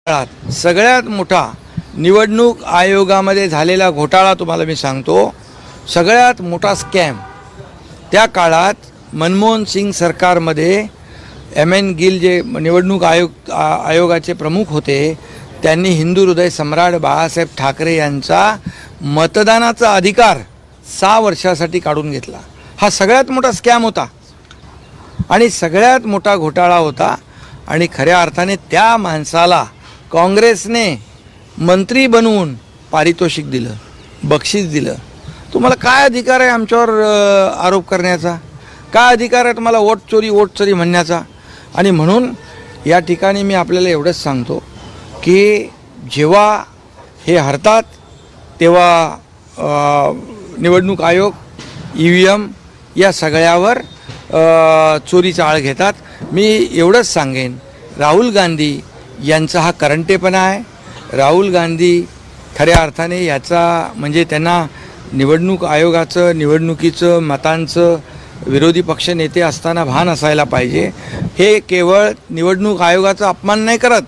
काळात सगळ्यात मोठा निवडणूक आयोगामध्ये झालेला घोटाळा तुम्हाला मी सांगतो, सगळ्यात मोठा स्कॅम त्या काळात मनमोहन सिंग सरकारमध्ये MN गिल जे निवडणूक आयोगाचे प्रमुख होते, त्यांनी हिंदू हृदय सम्राट बाळासाहेब ठाकरे यांचा मतदानाचा अधिकार 6 वर्षासाठी काढून घेतला। हा सगळ्यात मोठा स्कॅम होता आणि सगळ्यात मोठा घोटाळा होता आणि खऱ्या अर्थाने त्या माणसाला काँग्रेसने मंत्री बनवून पारितोषिक दिलं, बक्षीस दिलं। तुम्हाला काय अधिकार आहे आमच्यावर आरोप करण्याचा? काय अधिकार आहे तुम्हाला वोट चोरी म्हणण्याचा? आणि म्हणून या ठिकाणी मी आपल्याला एवढंच सांगतो की जेव्हा हे हरतात तेव्हा निवडणूक आयोग EVM या सगळ्यावर चोरीचा आळ घेतात। मी एवढंच सांगेन, राहुल गांधी यांचा हा करंटेपणा आहे। राहुल गांधी खऱ्या अर्थाने याचा म्हणजे त्यांना निवडणूक आयोगाचं, निवडणुकीचं, मतांचं विरोधी पक्षनेते असताना भान असायला पाहिजे। हे केवळ निवडणूक आयोगाचा अपमान नाही करत,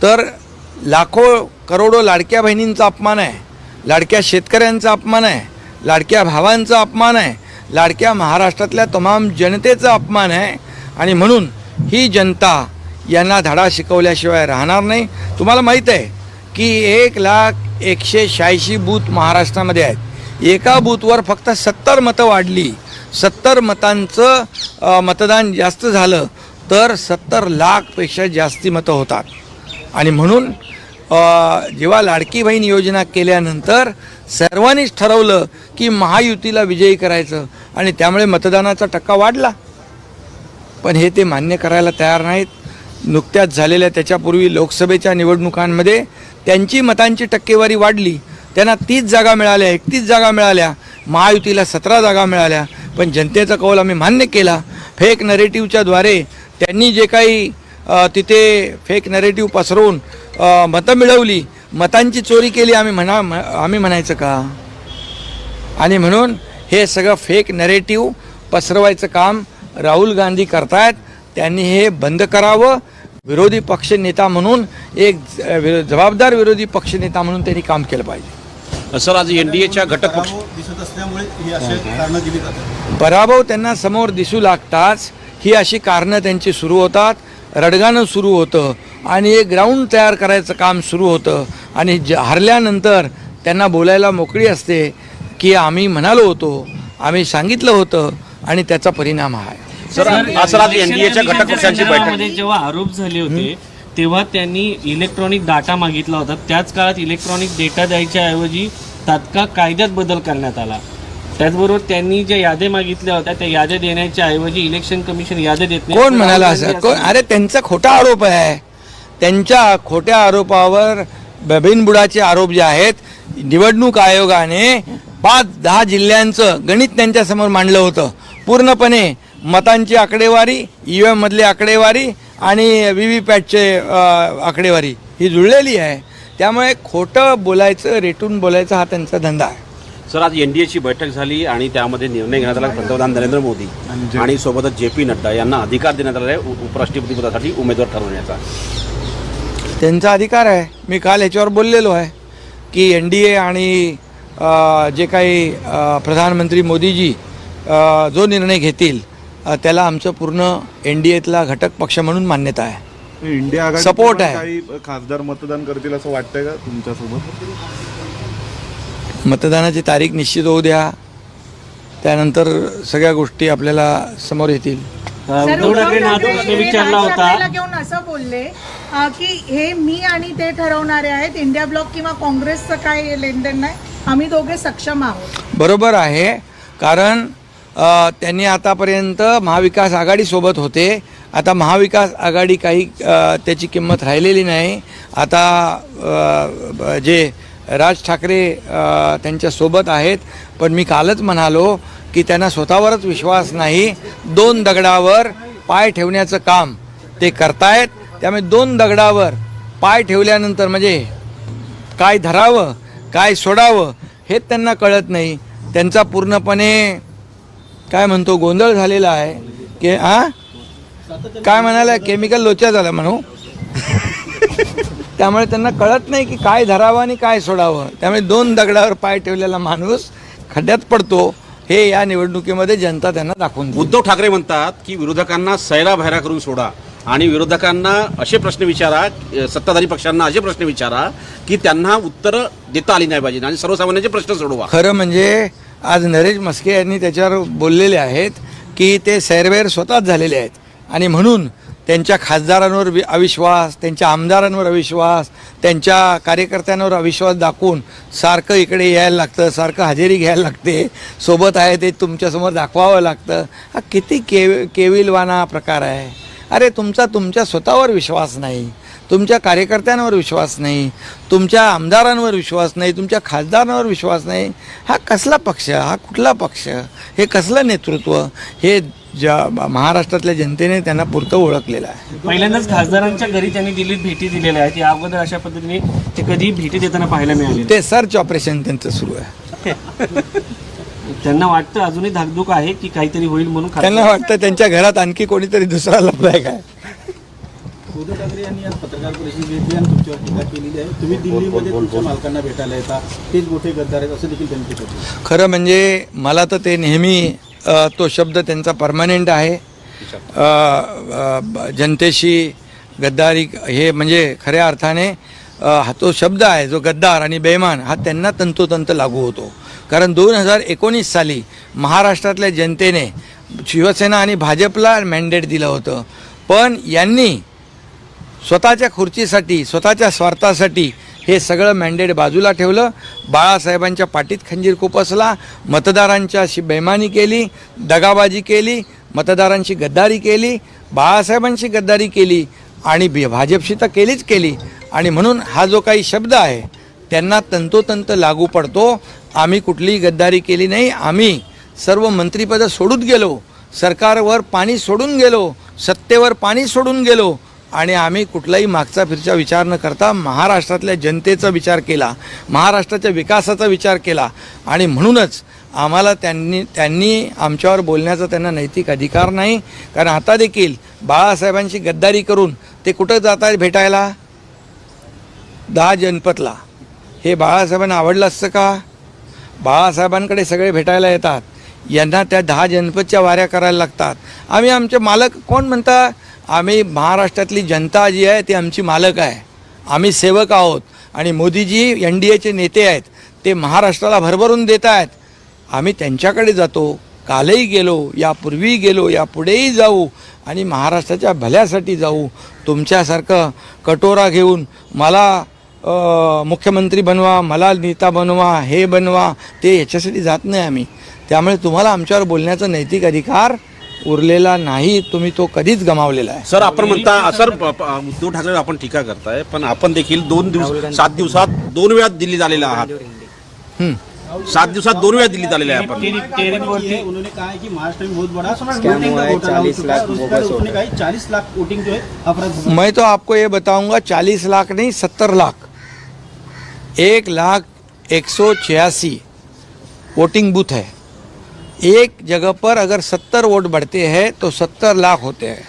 तर लाखो करोडो लाडक्या बहिणींचा अपमान आहे, लाडक्या शेतकऱ्यांचा अपमान आहे, लाडक्या भावांचा अपमान आहे, लाडक्या महाराष्ट्रातल्या तमाम जनतेचा अपमान आहे। आणि म्हणून ही जनता यांना धडा शिकवल्याशिवाय राहणार नाही। तुम्हाला माहीत आहे की 1,186 बूथ महाराष्ट्रामध्ये आहेत। एका बूथवर फक्त 70 मतं वाढली, 70 मतांचं मतदान जास्त झालं तर 70 लाखपेक्षा जास्ती मतं होतात। आणि म्हणून जेव्हा लाडकी बहीण योजना केल्यानंतर सर्वांनीच ठरवलं की महायुतीला विजयी करायचं आणि त्यामुळे मतदानाचा टक्का वाढला, पण हे ते मान्य करायला तयार नाहीत। नुकत्याच झालेल्या त्याच्यापूर्वी लोकसभेच्या निवडणुकांमध्ये त्यांची मतांची टक्केवारी वाढली, त्यांना 30 जागा मिळाल्या, 31 जागा मिळाल्या, महायुतीला 17 जागा मिळाल्या। पण जनतेचा कौल आम्ही मान्य केला। फेक नरेटिव्हच्या द्वारे त्यांनी जे काही तिथे फेक नरेटिव्ह पसरवून मतं मिळवली, मतांची चोरी केली, आम्ही म्हणायचं का? आणि म्हणून हे सगळं फेक नरेटिव्ह पसरवायचं काम राहुल गांधी करतायत। त्यांनी हे बंद करावं। विरोधी पक्षनेता म्हणून एक जबाबदार विरोधी पक्षनेता म्हणून त्यांनी काम केलं पाहिजे। सर, आज NDAच्या घटक पक्ष दिसत असल्यामुळे ही अशी कारणं दिली जातात। पराभव त्यांना समोर दिसू लागताच ही अशी कारणं त्यांची सुरू होतात, रडगाणं सुरू होतं आणि एक ग्राउंड तयार करायचं काम सुरू होतं। आणि हरल्यानंतर त्यांना बोलायला मोकळी असते की आम्ही म्हणालो होतो, आम्ही सांगितलं होतं आणि त्याचा परिणाम आहे। सर, आज NDAच्या घटक पक्षांची बैठक जेव्हा आरोप झाले होते तेव्हा त्यांनी इलेक्ट्रॉनिक डाटा मागितला होता। त्याच काळात इलेक्ट्रॉनिक डेटा द्यायच्या ऐवजी तात्काळ कायद्यात बदल करण्यात आला। त्याचबरोबर त्यांनी ज्या याद्या मागितल्या होत्या त्या याद्या देण्याच्या ऐवजी इलेक्शन कमिशन याद्या देत नाही। कोण म्हणाला असं? अरे त्यांचा खोटा आरोप आहे। त्यांच्या खोट्या आरोपावर बिनबुडाचे आरोप जे आहेत, निवडणूक आयोगाने 5-10 जिल्ह्यांचं गणित त्यांच्यासमोर मांडलं होतं। पूर्णपणे मतांची आकडेवारी, EVM मधली आकडेवारी आणि VVPATचे आकडेवारी ही जुळलेली आहे। त्यामुळे खोटं बोलायचं, रेटून बोलायचं हा त्यांचा धंदा आहे। सर, आज NDAची बैठक झाली आणि त्यामध्ये निर्णय घेण्यात आला पंतप्रधान नरेंद्र मोदी आणि सोबतच JP नड्डा यांना अधिकार देण्यात आला आहे उपराष्ट्रपतीपदासाठी उमेदवार ठरवण्याचा। त्यांचा अधिकार आहे। मी काल याच्यावर बोललेलो आहे की NDA आणि जे काही प्रधानमंत्री मोदीजी जो निर्णय घेतील त्याला आमचं पूर्ण NDAतला घटक पक्ष म्हणून मान्यता आहे, इंडिया आघाडी सपोर्ट आहे। काही खासदार मतदान करतील असं वाटतंय का तुमच्यासोबत? मतदानाची तारीख निश्चित होऊ द्या, त्यानंतर सगळ्या गोष्टी आपल्याला समोर येतील। उद्धव ठाकरेंनी हा प्रश्न विचारला होता घेऊन असं बोलले की हे मी आणि ते ठरवणारे आहेत, इंडिया ब्लॉक किंवा काँग्रेसचं काय लेनदेन नाही, आम्ही दोघे सक्षम आहोत। बरोबर आहे, कारण त्यांनी आतापर्यंत महाविकास आघाडीसोबत होते। आता महाविकास आघाडी काही त्याची किंमत राहिलेली नाही। आता जे राज ठाकरे त्यांच्यासोबत आहेत, पण मी कालच म्हणालो की त्यांना स्वतःवरच विश्वास नाही। 2 दगडावर पाय ठेवण्याचं काम ते करतायत। त्यामुळे 2 दगडावर पाय ठेवल्यानंतर म्हणजे काय धरावं काय सोडावं हे त्यांना कळत नाही। त्यांचा पूर्णपणे काय म्हणतो गोंधळ झालेला आहे की काय म्हणाला, केमिकल लोचा झाला म्हणू त्यामुळे त्यांना कळत नाही की काय धरावं आणि काय सोडावं. त्यामुळे 2 दगडावर पाय ठेवलेला माणूस खड्ड्यात पडतो, हे या निवडणुकीमध्ये जनता त्यांना दाखवून देईल. उद्धव ठाकरे म्हणतात की विरोधकांना सैरा भैरा करून सोडा आणि विरोधकांना असे प्रश्न विचारा, सत्ताधारी पक्षांना असे प्रश्न विचारा की त्यांना उत्तरं देता आली नाही पाहिजे आणि सर्वसामान्यांचे प्रश्न सोडवा. खरं म्हणजे आज नरेश म्हस्के यांनी त्याच्यावर बोललेले आहेत की ते सैरवैर स्वतःच झालेले आहेत आणि म्हणून त्यांच्या खासदारांवर अविश्वास, त्यांच्या आमदारांवर अविश्वास, त्यांच्या कार्यकर्त्यांवर अविश्वास दाखवून सारखं इकडे यायला लागतं, सारखं हजेरी घ्यायला लागते, सोबत आहे ते तुमच्यासमोर दाखवावं लागतं. हा किती केविलवाना प्रकार आहे. अरे तुमच्या स्वतःवर विश्वास नाही, तुमच्या कार्यकर्त्यांवर विश्वास नाही, तुमच्या आमदारांवर विश्वास नाही, तुमच्या खासदारांवर विश्वास नाही. हा कसला पक्ष, हा कुठला पक्ष, हे कसलं नेतृत्व, हे महाराष्ट्रातल्या जनतेने त्यांना पुरतं ओळखलेलं आहे. पहिल्यांदाच खासदारांच्या घरी त्यांनी दिल्लीत भेटी दिलेल्या आहेत. या अगोदर अशा पद्धतीने ते कधी भेटी देताना पाहायला मिळाले? ते सर्च ऑपरेशन त्यांचं सुरू आहे. त्यांना वाटतं अजूनही धाकधूक आहे की काहीतरी होईल म्हणून? त्यांना वाटतं त्यांच्या घरात आणखी कोणीतरी दुसरा लपलाय काय. उद्धव ठाकरे यांनी आज पत्रकार परिषद घेतली आणि तुमच्यावर टीका केलेली आहे. तुम्ही दिल्लीमध्ये तुमच्या मालकांना भेटायला येता, तेच मोठे गद्दार आहेत असं देखील त्यांनी केलं. खरं म्हणजे मला तर ते नेहमी तो शब्द त्यांचा परमनंट आहे. जनतेशी गद्दारी हे म्हणजे खऱ्या अर्थाने हा तो शब्द आहे जो गद्दार आणि बेईमान हा त्यांना तंतोतंत लागू होतो. कारण 2019 साली महाराष्ट्रातल्या जनतेने शिवसेना आणि भाजपला मॅन्डेट दिलं होतं, पण यांनी स्वतःच्या खुर्चीसाठी, स्वतःच्या स्वार्थासाठी हे सगळं मॅन्डेट बाजूला ठेवलं. बाळासाहेबांच्या पाठीत खंजीर खुपसला, मतदारांच्याशी बेईमानी केली, दगाबाजी केली, मतदारांशी गद्दारी केली, बाळासाहेबांशी गद्दारी केली आणि भाजपशी तर केलीच केली. आणि म्हणून हा जो काही शब्द आहे त्यांना तंतोतंत लागू पडतो. आम्ही कुठलीही गद्दारी केली नाही. आम्ही सर्व मंत्रिपदं सोडून गेलो, सरकारवर पाणी सोडून गेलो, सत्तेवर पाणी सोडून गेलो आणि आम्ही कुठलाही मागचा फिरचा विचार न करता महाराष्ट्रातल्या जनतेचा विचार केला, महाराष्ट्राच्या विकासाचा विचार केला. आणि म्हणूनच आम्हाला त्यांनी आमच्यावर बोलण्याचा त्यांना नैतिक अधिकार नाही. कारण आता देखील बाळासाहेबांची गद्दारी करून ते कुठं जात आहेत भेटायला? 10 जनपथला. हे बाळासाहेबांना आवडलं असतं का? बाळासाहेबांकडे सगळे भेटायला येतात, यांना त्या 10 जनपथच्या वाऱ्या करायला लागतात. आम्ही आमचे मालक कोण म्हणता? आम्ही महाराष्ट्रातली जनता जी आहे ती आमची मालक आहे, आम्ही सेवक आहोत. आणि मोदीजी NDAचे नेते आहेत, ते महाराष्ट्राला भरभरून देत आहेत. आम्ही त्यांच्याकडे जातो, कालही गेलो, यापूर्वी गेलो, यापुढेही जाऊ आणि महाराष्ट्राच्या भल्यासाठी जाऊ. तुमच्यासारखं कटोरा घेऊन मला मुख्यमंत्री बनवा, मला नेता बनवा, हे बनवा, ते याच्यासाठी जात नाही आम्ही. त्यामुळे तुम्हाला आमच्यावर बोलण्याचा नैतिक अधिकार उरलेला नाही, तुम्ही तो कधीच गमावलेला आहे. सर आपण म्हणता, सर उद्धव ठाकरे आपण टीका करताय, पण आपण देखील 7 दिवसात 2 वेळा दिल्लीत आलेला आहात. 7 दिवसात 2 वेळा दिल्लीत आलेले आहे आपण. उन्होंने कहा है कि महाराष्ट्र में बहुत बड़ा वोटिंग का घोटाला हो चुका है. उन्होंने कहा 40 लाख वोटिंग जो है अपराध. मैं तो आपको ये बताऊंगा, 40 लाख नहीं, 70 लाख, 1,186 वोटिंग बूथ है. एक जगह पर अगर 70 वोट बढ़ते हैं तो 70 लाख होते हैं.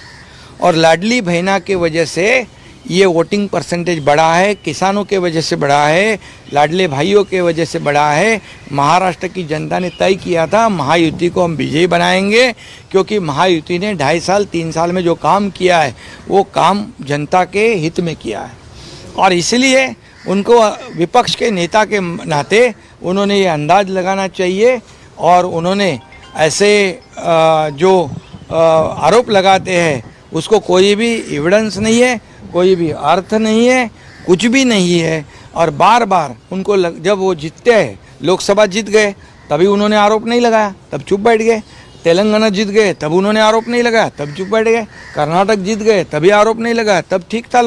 और लाडली बहना के वजह से ये वोटिंग परसेंटेज बढ़ा है, किसानों के वजह से बढ़ा है, लाडले भाइयों के वजह से बढ़ा है. महाराष्ट्र की जनता ने तय किया था महायुति को हम विजयी बनाएंगे, क्योंकि महायुति ने 2.5 साल 3 साल में जो काम किया है वो काम जनता के हित में किया है. और इसलिए उनको विपक्ष के नेता के नाते उन्होंने ये अंदाज लगाना चाहिए. और उन्होंने ऐसे जो आरोप लगाते हैं उसको कोई भी एविडेंस नहीं है, कोई भी अर्थ नहीं है, कुछ भी नहीं है. और बार बार उनको जब वो जीतते हैं, लोकसभा जीत गए तभी उन्होंने आरोप नहीं लगाया, तब चुप बैठ गए. तेलंगाना जीत गए तब उन्होंने आरोप नहीं लगाया, तब चुप बैठ गए. कर्नाटक जीत गए तभी आरोप नहीं लगाया, तब ठीक था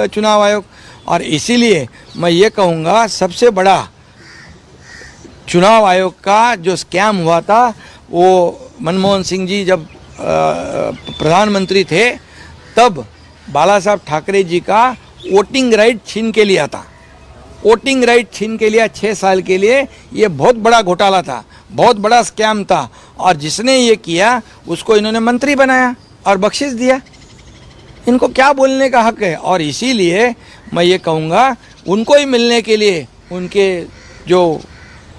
चुनाव आयोग. और इसीलिए मैं ये कहूँगा, सबसे बड़ा चुनाव आयोग का जो स्कैम हुआ था वो मनमोहन सिंह जी जब प्रधानमंत्री थे तब बाला साहब ठाकरे जी का वोटिंग राइट छीन के लिया था. वोटिंग राइट छीन के लिया 6 साल के लिए. ये बहुत बड़ा घोटाला था, बहुत बड़ा स्कैम था. और जिसने ये किया उसको इन्होंने मंत्री बनाया और बख्शिश दिया. इनको क्या बोलने का हक है? और इसीलिए मैं ये कहूँगा उनको ही मिलने के लिए, उनके जो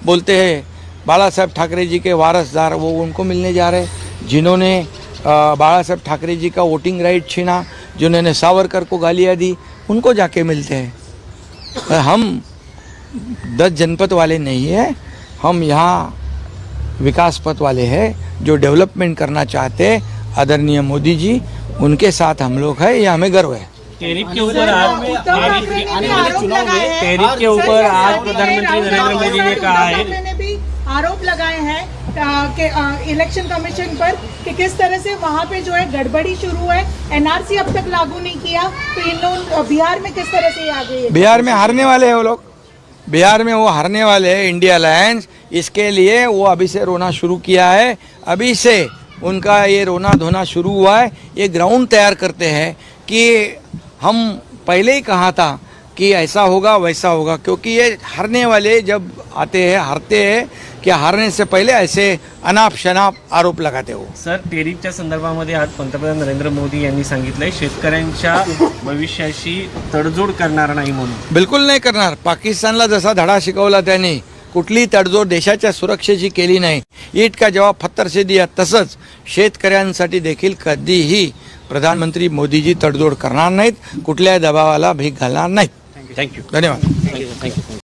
बोलते हैं बाला साहब ठाकरे जी के वारसदार, वो उनको मिलने जा रहे हैं जिन्होंने बाला साहब ठाकरे जी का वोटिंग राइट छीना, जिन्होंने सावरकर को गालियाँ दी, उनको जाके मिलते हैं। हम 10 जनपद वाले नहीं है, हम यहाँ विकास पथ वाले हैं जो डेवलपमेंट करना चाहते हैं। आदरणीय मोदी जी, उनके साथ हम लोग हैं, ये हमें गर्व है। टैरिफ के ऊपर आज प्रधानमंत्री नरेंद्र मोदी ने कहा है, ने भी आरोप लगाए हैं कि इलेक्शन कमीशन पर कि किस तरह से वहाँ पे जो है गड़बड़ी शुरू है, एनआरसी अब तक लागू नहीं किया, तो इन लोग बिहार में किस तरह से आगे है? बिहार में हारने वाले हैं वो लोग, बिहार में वो हारने वाले हैं इंडिया अलायंस। इसके लिए वो अभी से रोना शुरू किया है, अभी से उनका ये रोना धोना शुरू हुआ है। ये ग्राउंड तैयार करते हैं कि हम पहले ही कहा था कि ऐसा होगा वैसा होगा, क्योंकि ये हारने वाले जब आते हैं हारते हैं कि हारने से पहले ऐसे अनाप शनाप आरोप लगाते हो। सर, टेरिफच्या संदर्भामध्ये आज पंतप्रधान नरेंद्र मोदी यांनी सांगितलंय शेतकऱ्यांच्या भविष्याशी तडजोड करणार नाही म्हणून। बिलकुल नाही करणार। पाकिस्तानला जसा धडा शिकवला त्यांनी, कुठली तडजोड देशाच्या सुरक्षेची केली नाही, ईट का जवाब पत्थर से दिया, तसंच शेतकऱ्यांसाठी देखील कधीही प्रधानमंत्री मोदीजी तडजोड करणार नाहीत, कुठल्याही दबावाला भीक घालणार नाहीत। थँक्यू. धन्यवाद. थँक्यू.